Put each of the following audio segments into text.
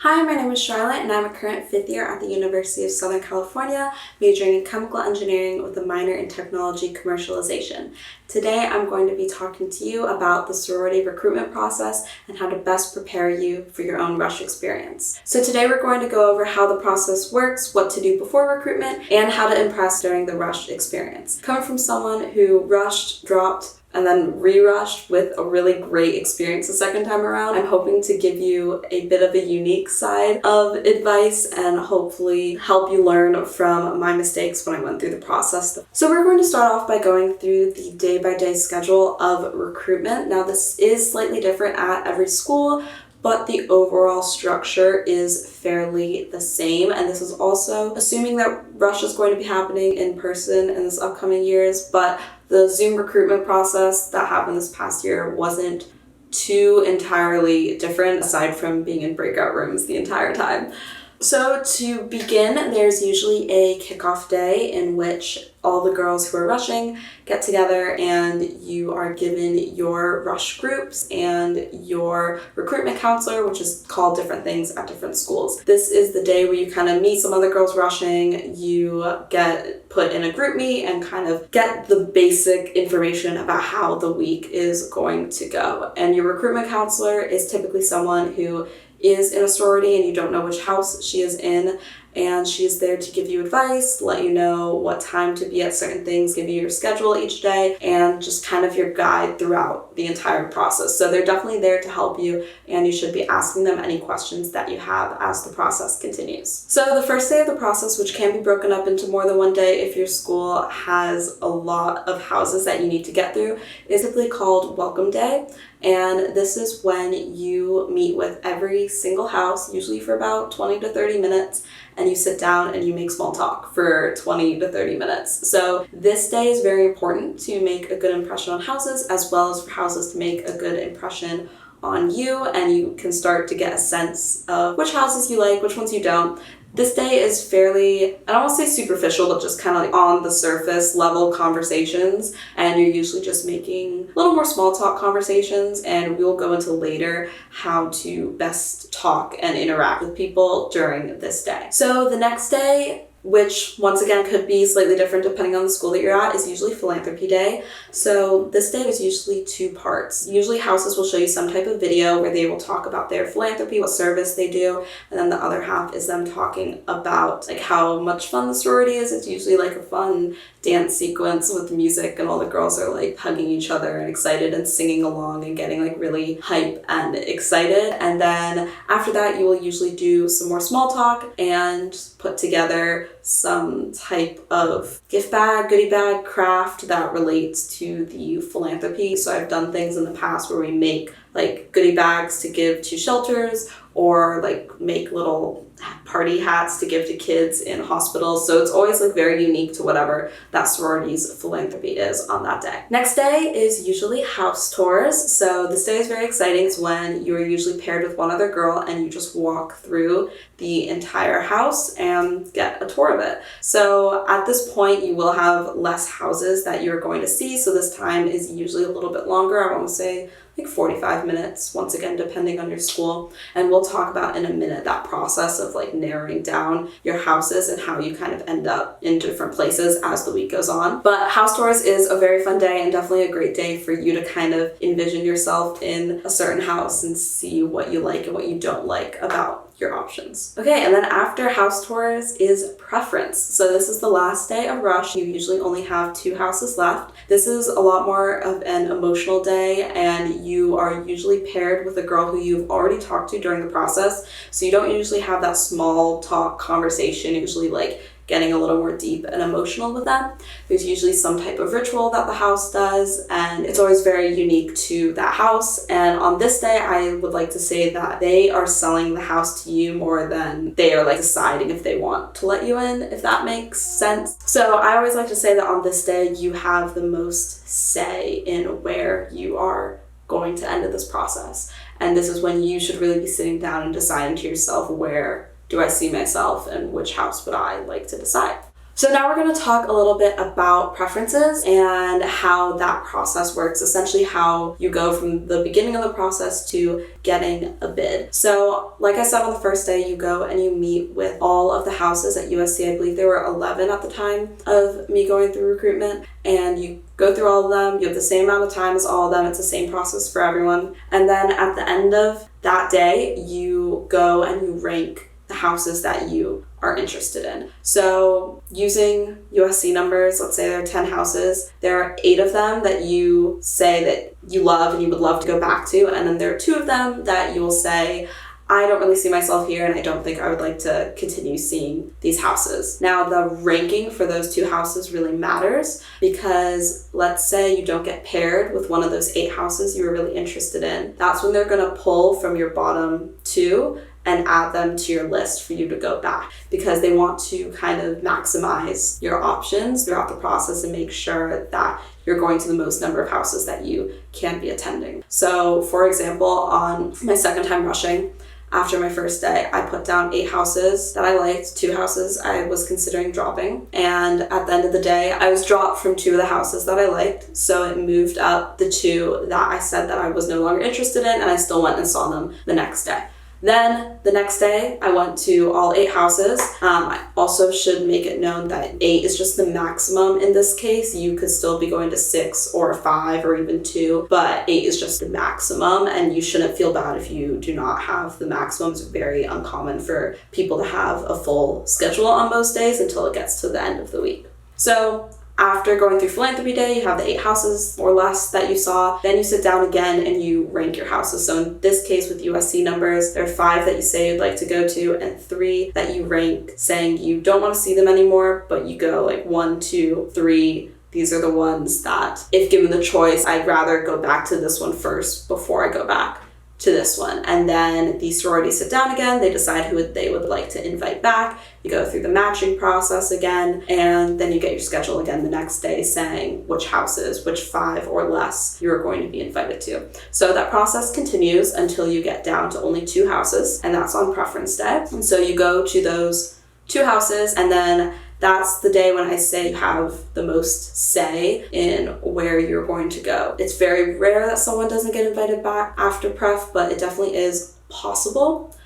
Hi, my name is Charlotte and I'm a current fifth year at the University of Southern California, majoring in chemical engineering with a minor in technology commercialization. Today I'm going to be talking to you about the sorority recruitment process and how to best prepare you for your own rush experience. So today we're going to go over how the process works, what to do before recruitment, and how to impress during the rush experience. Coming from someone who rushed, dropped, and then re-rushed with a really great experience the second time around, I'm hoping to give you a bit of a unique side of advice and hopefully help you learn from my mistakes when I went through the process. So we're going to start off by going through the day-by-day schedule of recruitment. Now this is slightly different at every school, but the overall structure is fairly the same. And this is also assuming that rush is going to be happening in person in this upcoming years, but the Zoom recruitment process that happened this past year wasn't too entirely different aside from being in breakout rooms the entire time. So to begin, there's usually a kickoff day in which all the girls who are rushing get together and you are given your rush groups and your recruitment counselor, which is called different things at different schools. This is the day where you kind of meet some other girls rushing, you get put in a group meet and kind of get the basic information about how the week is going to go. And your recruitment counselor is typically someone who is in a sorority and you don't know which house she is in, and she is there to give you advice, let you know what time to be at certain things, give you your schedule each day, and just kind of your guide throughout the entire process. So they're definitely there to help you, and you should be asking them any questions that you have as the process continues. So the first day of the process, which can be broken up into more than one day if your school has a lot of houses that you need to get through, is typically called Welcome Day. And this is when you meet with every single house, usually for about 20 to 30 minutes, and you sit down and you make small talk for 20 to 30 minutes. So this day is very important to make a good impression on houses, as well as for houses to make a good impression on you, and you can start to get a sense of which houses you like, which ones you don't. This day is fairly, I don't want to say superficial, but just kind of like on the surface level conversations, and you're usually just making a little more small talk conversations, and we'll go into later how to best talk and interact with people during this day. So the next day, which once again could be slightly different depending on the school that you're at, is usually philanthropy day. So this day is usually two parts. Usually houses will show you some type of video where they will talk about their philanthropy, what service they do, and then the other half is them talking about like how much fun the sorority is. It's usually like a fun dance sequence with music and all the girls are like hugging each other and excited and singing along and getting like really hype and excited. And then after that you will usually do some more small talk and put together some type of gift bag, goodie bag, craft that relates to the philanthropy. So I've done things in the past where we make like goodie bags to give to shelters, or like make little party hats to give to kids in hospitals. So it's always like very unique to whatever that sorority's philanthropy is on that day. Next day is usually house tours. So this day is very exciting. It's when you're usually paired with one other girl and you just walk through the entire house and get a tour of it. So at this point you will have less houses that you're going to see. So this time is usually a little bit longer. I want to say like 45 minutes, once again, depending on your school. And we'll talk about in a minute that process of like narrowing down your houses and how you kind of end up in different places as the week goes on. But house tours is a very fun day and definitely a great day for you to kind of envision yourself in a certain house and see what you like and what you don't like about your options. Okay, and then after house tours is preference. So this is the last day of rush. You usually only have 2 houses left. This is a lot more of an emotional day, and you are usually paired with a girl who you've already talked to during the process. So you don't usually have that small talk conversation, usually like getting a little more deep and emotional with them. There's usually some type of ritual that the house does, and it's always very unique to that house. And on this day, I would like to say that they are selling the house to you more than they are like deciding if they want to let you in, if that makes sense. So I always like to say that on this day, you have the most say in where you are going to end this process. And this is when you should really be sitting down and deciding to yourself, where do I see myself and which house would I like to decide? So now we're going to talk a little bit about preferences and how that process works, essentially how you go from the beginning of the process to getting a bid. So like I said, on the first day, you go and you meet with all of the houses at USC. I believe there were 11 at the time of me going through recruitment, and you go through all of them. You have the same amount of time as all of them. It's the same process for everyone. And then at the end of that day, you go and you rank the houses that you are interested in. So using USC numbers, let's say there are 10 houses, there are 8 of them that you say that you love and you would love to go back to, and then there are 2 of them that you will say, I don't really see myself here and I don't think I would like to continue seeing these houses. Now, the ranking for those 2 houses really matters, because let's say you don't get paired with one of those 8 houses you were really interested in. That's when they're going to pull from your bottom 2 and add them to your list for you to go back, because they want to kind of maximize your options throughout the process and make sure that you're going to the most number of houses that you can be attending. So for example, on my second time rushing, after my first day, I put down 8 houses that I liked, 2 houses I was considering dropping. And at the end of the day, I was dropped from 2 of the houses that I liked. So it moved up the 2 that I said that I was no longer interested in, and I still went and saw them the next day. Then the next day, I went to all 8 houses. I also should make it known that 8 is just the maximum in this case. You could still be going to 6 or 5 or even 2, but 8 is just the maximum, and you shouldn't feel bad if you do not have the maximum. It's very uncommon for people to have a full schedule on most days until it gets to the end of the week. So after going through philanthropy day, you have the 8 houses or less that you saw. Then you sit down again and you rank your houses. So in this case with USC numbers, there are 5 that you say you'd like to go to and 3 that you rank saying you don't want to see them anymore, but you go like 1, 2, 3. These are the ones that, if given the choice, I'd rather go back to this one first before I go back to this one. And then the sorority sit down again, they decide who they would like to invite back. You go through the matching process again, and then you get your schedule again the next day saying which houses, which 5 or less you're going to be invited to. So that process continues until you get down to only 2 houses, and that's on preference day. And so you go to those 2 houses, and then that's the day when I say you have the most say in where you're going to go. It's very rare that someone doesn't get invited back after pref, but it definitely is possible.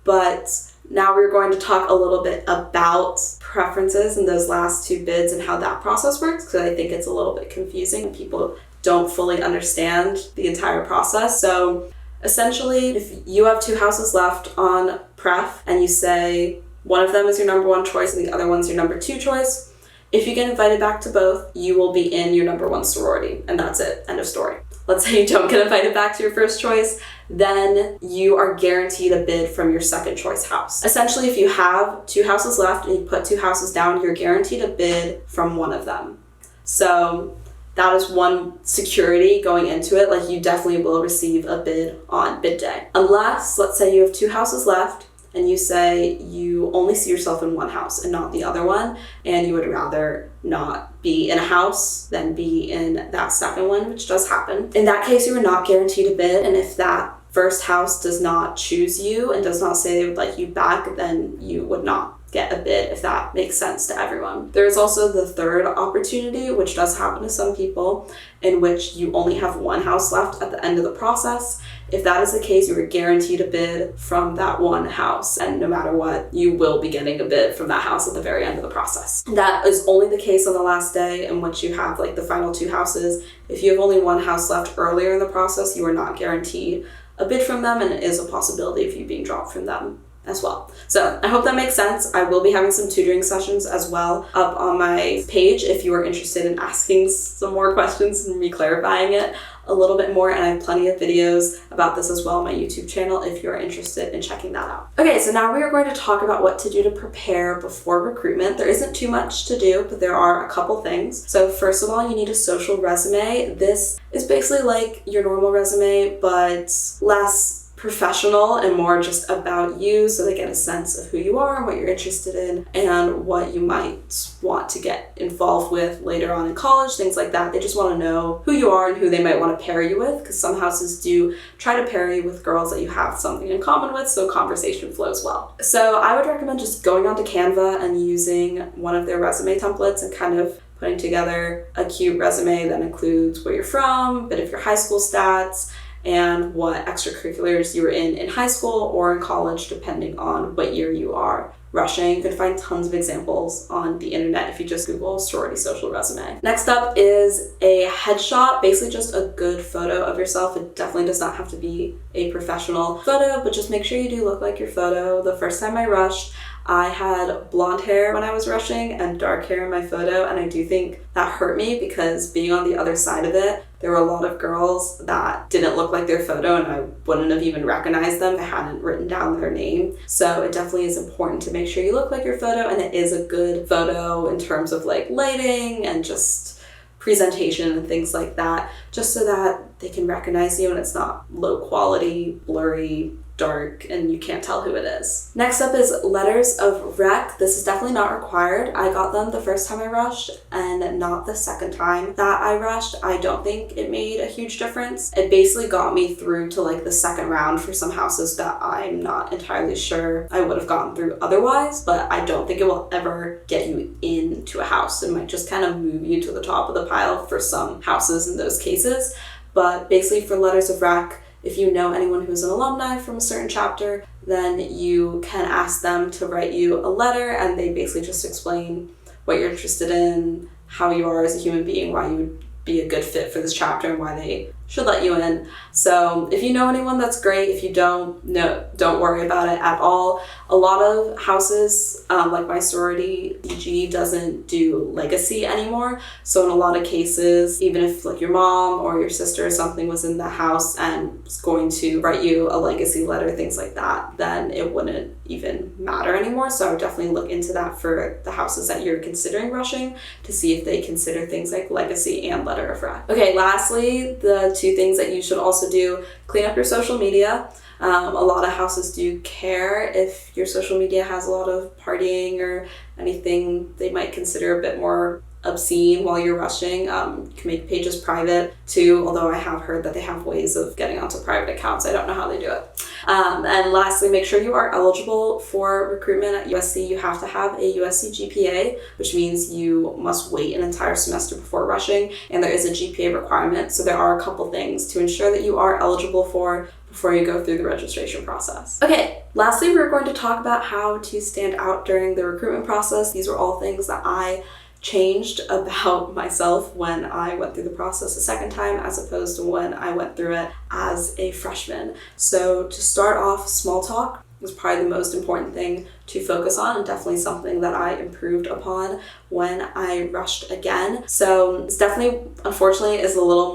But now we're going to talk a little bit about preferences in those last 2 bids and how that process works, because I think it's a little bit confusing. People don't fully understand the entire process. So essentially, if you have 2 houses left on pref and you say one of them is your number 1 choice and the other one's your number 2 choice, if you get invited back to both, you will be in your number 1 sorority, and that's it. End of story. Let's say you don't get invited back to your first choice, then you are guaranteed a bid from your second choice house. Essentially, if you have 2 houses left and you put 2 houses down, you're guaranteed a bid from one of them. So that is one security going into it. Like, you definitely will receive a bid on bid day. Unless, let's say you have 2 houses left, and you say you only see yourself in one house and not the other one, and you would rather not be in a house than be in that second one, which does happen. In that case, you are not guaranteed a bid, and if that first house does not choose you and does not say they would like you back, then you would not get a bid, if that makes sense to everyone. There's also the third opportunity, which does happen to some people, in which you only have 1 house left at the end of the process. If that is the case, you are guaranteed a bid from that 1 house, and no matter what, you will be getting a bid from that house at the very end of the process. That is only the case on the last day, in which you have like the final 2 houses. If you have only 1 house left earlier in the process, you are not guaranteed a bid from them, and it is a possibility of you being dropped from them as well. So I hope that makes sense. I will be having some tutoring sessions as well up on my page if you are interested in asking some more questions and me clarifying it a little bit more, and I have plenty of videos about this as well on my YouTube channel if you're interested in checking that out. Okay, so now we are going to talk about what to do to prepare before recruitment. There isn't too much to do, but there are a couple things. So first of all, you need a social resume. This is basically like your normal resume, but less professional and more just about you, so they get a sense of who you are and what you're interested in and what you might want to get involved with later on in college, things like that. They just want to know who you are and who they might want to pair you with, because some houses do try to pair you with girls that you have something in common with, so conversation flows well. So I would recommend just going onto Canva and using one of their resume templates and kind of putting together a cute resume that includes where you're from, a bit of your high school stats, and what extracurriculars you were in high school or in college, depending on what year you are rushing. You can find tons of examples on the internet if you just Google sorority social resume. Next up is a headshot, basically just a good photo of yourself. It definitely does not have to be a professional photo, but just make sure you do look like your photo. The first time I rushed, I had blonde hair when I was rushing and dark hair in my photo, and I do think that hurt me because being on the other side of it, there were a lot of girls that didn't look like their photo and I wouldn't have even recognized them if I hadn't written down their name. So it definitely is important to make sure you look like your photo, and it is a good photo in terms of like lighting and just presentation and things like that, just so that they can recognize you and it's not low quality, blurry, dark, and you can't tell who it is. Next up is letters of rec. This is definitely not required. I got them the first time I rushed and not the second time that I rushed. I don't think it made a huge difference. It basically got me through to like the second round for some houses that I'm not entirely sure I would have gotten through otherwise, but I don't think it will ever get you into a house. It might just kind of move you to the top of the pile for some houses in those cases. But basically for letters of rec, if you know anyone who's an alumni from a certain chapter, then you can ask them to write you a letter, and they basically just explain what you're interested in, how you are as a human being, why you would be a good fit for this chapter, and why they should let you in. So if you know anyone, that's great. If you don't, no, don't worry about it at all. A lot of houses, like my sorority, EG doesn't do legacy anymore. So in a lot of cases, even if like your mom or your sister or something was in the house and was going to write you a legacy letter, things like that, then it wouldn't even matter anymore. So I would definitely look into that for the houses that you're considering rushing to see if they consider things like legacy and letter of rec. Okay, lastly, the two things that you should also do: clean up your social media. A lot of houses do care if your social media has a lot of partying or anything they might consider a bit more obscene while you're rushing. You can make pages private too, although I have heard that they have ways of getting onto private accounts. I don't know how they do it. And lastly, make sure you are eligible for recruitment at USC. You have to have a USC GPA, which means you must wait an entire semester before rushing, and there is a GPA requirement. So there are a couple things to ensure that you are eligible for before you go through the registration process. Okay, lastly, we're going to talk about how to stand out during the recruitment process. These are all things that I changed about myself when I went through the process a second time as opposed to when I went through it as a freshman. So to start off, small talk was probably the most important thing to focus on, and definitely something that I improved upon when I rushed again. So it's definitely, unfortunately, is a little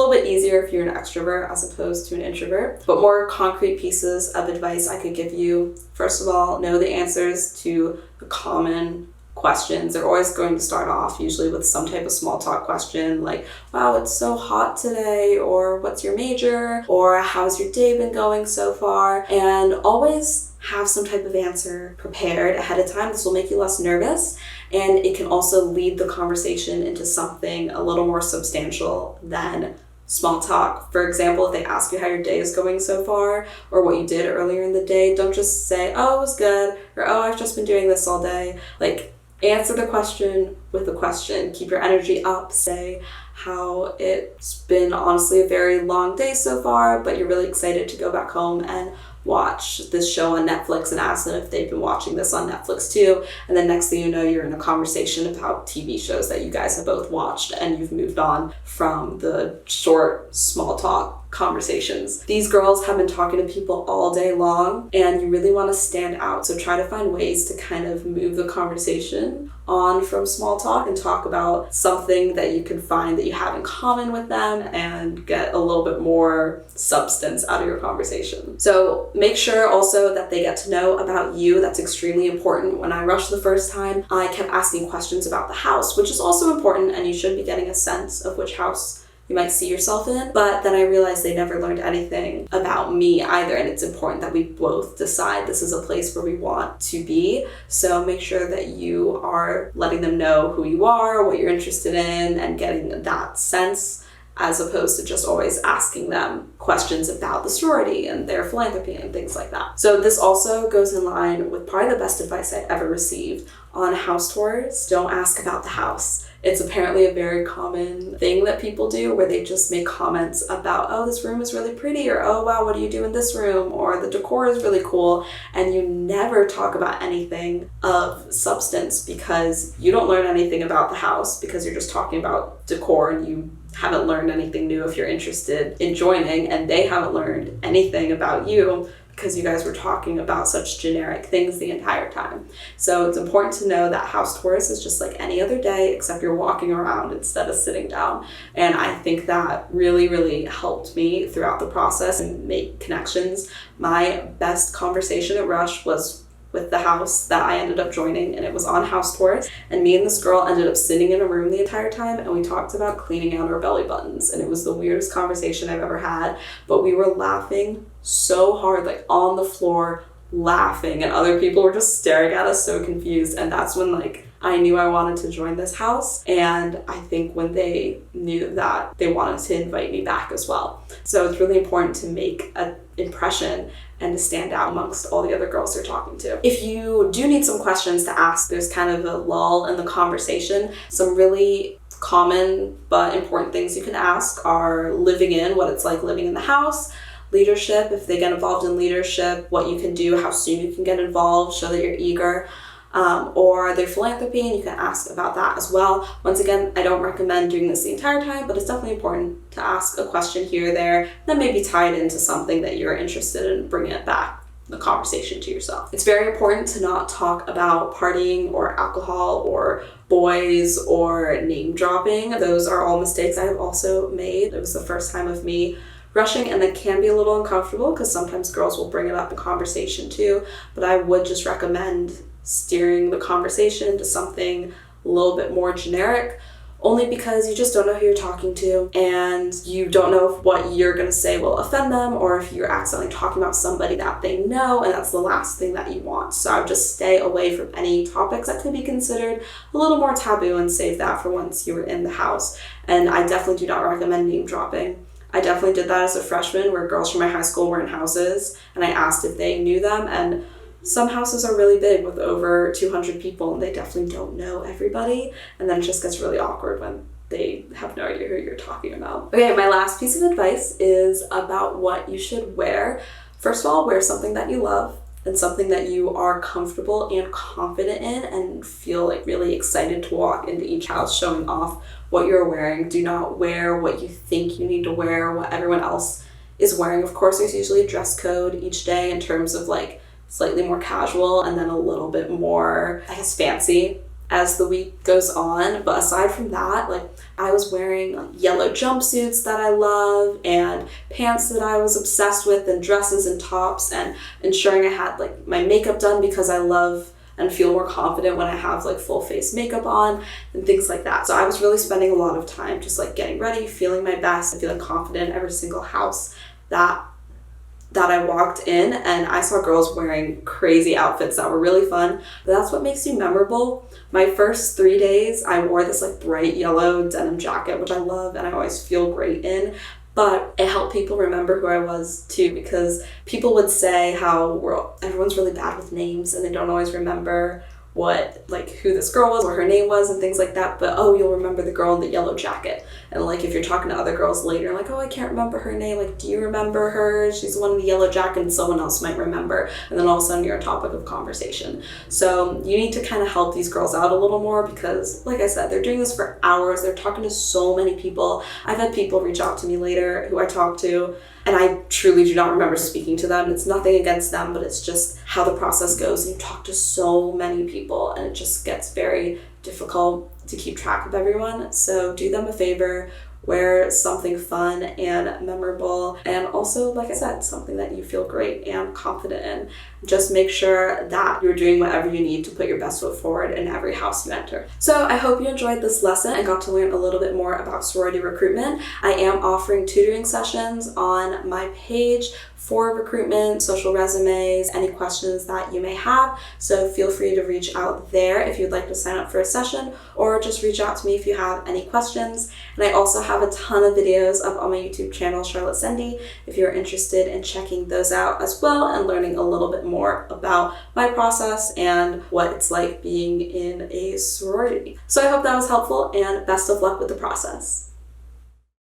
bit easier if you're an extrovert as opposed to an introvert. But more concrete pieces of advice I could give you: first of all, know the answers to the common questions. They're always going to start off usually with some type of small talk question like, wow, it's so hot today, or what's your major, or how's your day been going so far? And always have some type of answer prepared ahead of time. This will make you less nervous, and it can also lead the conversation into something a little more substantial than small talk. For example, if they ask you how your day is going so far or what you did earlier in the day, don't just say, oh, it was good, or oh, I've just been doing this all day. Like, answer the question with a question. Keep your energy up. Say how it's been honestly a very long day so far, but you're really excited to go back home and watch this show on Netflix, and ask them if they've been watching this on Netflix too. And then next thing you know, you're in a conversation about TV shows that you guys have both watched, and you've moved on from the short small talk conversations. These girls have been talking to people all day long, and you really want to stand out. So try to find ways to kind of move the conversation on from small talk and talk about something that you can find that you have in common with them and get a little bit more substance out of your conversation. So make sure also that they get to know about you. That's extremely important. When I rushed the first time, I kept asking questions about the house, which is also important, and you should be getting a sense of which house you might see yourself in. But then I realized they never learned anything about me either, and it's important that we both decide this is a place where we want to be. So make sure that you are letting them know who you are, what you're interested in, and getting that sense, as opposed to just always asking them questions about the sorority and their philanthropy and things like that. So this also goes in line with probably the best advice I ever received on house tours. Don't ask about the house. It's apparently a very common thing that people do where they just make comments about, oh, this room is really pretty, or oh, wow, what do you do in this room? Or the decor is really cool. And you never talk about anything of substance because you don't learn anything about the house because you're just talking about decor and you haven't learned anything new if you're interested in joining, and they haven't learned anything about you because you guys were talking about such generic things the entire time. So it's important to know that house tours is just like any other day, except you're walking around instead of sitting down. And I think that really, really helped me throughout the process and make connections. My best conversation at Rush was with the house that I ended up joining, and it was on house tours, and me and this girl ended up sitting in a room the entire time, and we talked about cleaning out our belly buttons, and it was the weirdest conversation I've ever had, but we were laughing so hard, like on the floor laughing, and other people were just staring at us so confused. And that's when like I knew I wanted to join this house, and I think when they knew that, they wanted to invite me back as well. So it's really important to make an impression and to stand out amongst all the other girls you're talking to. If you do need some questions to ask, there's kind of a lull in the conversation. Some really common but important things you can ask are living in, what it's like living in the house, leadership, if they get involved in leadership, what you can do, how soon you can get involved, show that you're eager, or their philanthropy, and you can ask about that as well. Once again, I don't recommend doing this the entire time, but it's definitely important to ask a question here or there that may be tied into something that you're interested in, bringing it back, the conversation to yourself. It's very important to not talk about partying or alcohol or boys or name dropping. Those are all mistakes I have also made. It was the first time of me rushing, and it can be a little uncomfortable because sometimes girls will bring it up in conversation too, but I would just recommend steering the conversation to something a little bit more generic, only because you just don't know who you're talking to, and you don't know if what you're going to say will offend them, or if you're accidentally talking about somebody that they know, and that's the last thing that you want. So I would just stay away from any topics that could be considered a little more taboo and save that for once you were in the house. And I definitely do not recommend name dropping. I definitely did that as a freshman, where girls from my high school were in houses, and I asked if they knew them, and some houses are really big with over 200 people, and they definitely don't know everybody, and then it just gets really awkward when they have no idea who you're talking about. Okay, my last piece of advice is about what you should wear. First of all, wear something that you love and something that you are comfortable and confident in and feel like really excited to walk into each house showing off what you're wearing. Do not wear what you think you need to wear, what everyone else is wearing. Of course, there's usually a dress code each day in terms of like slightly more casual and then a little bit more, I guess, fancy as the week goes on. But aside from that, like I was wearing like yellow jumpsuits that I love and pants that I was obsessed with and dresses and tops, and ensuring I had like my makeup done because I love and feel more confident when I have like full face makeup on and things like that. So I was really spending a lot of time just like getting ready, feeling my best, and feeling confident in every single house that I walked in, and I saw girls wearing crazy outfits that were really fun, but that's what makes you memorable. My first 3 days, I wore this like bright yellow denim jacket, which I love and I always feel great in, but it helped people remember who I was too, because people would say how everyone's really bad with names and they don't always remember who this girl was or her name was and things like that, but oh, you'll remember the girl in the yellow jacket. And like if you're talking to other girls later, like, oh, I can't remember her name, like, do you remember her? She's the one in the yellow jacket, and someone else might remember, and then all of a sudden you're a topic of conversation. So you need to kind of help these girls out a little more, because like I said, they're doing this for hours, they're talking to so many people. I've had people reach out to me later who I talked to, and I truly do not remember speaking to them. It's nothing against them, but it's just how the process goes. And you talk to so many people, and it just gets very difficult to keep track of everyone. So do them a favor, wear something fun and memorable, and also, like I said, something that you feel great and confident in. Just make sure that you're doing whatever you need to put your best foot forward in every house you enter. So I hope you enjoyed this lesson and got to learn a little bit more about sorority recruitment. I am offering tutoring sessions on my page for recruitment, social resumes, any questions that you may have. So feel free to reach out there if you'd like to sign up for a session, or just reach out to me if you have any questions. And I also have a ton of videos up on my YouTube channel, Charlotte Sendy, if you're interested in checking those out as well and learning a little bit more about my process and what it's like being in a sorority. So I hope that was helpful, and best of luck with the process.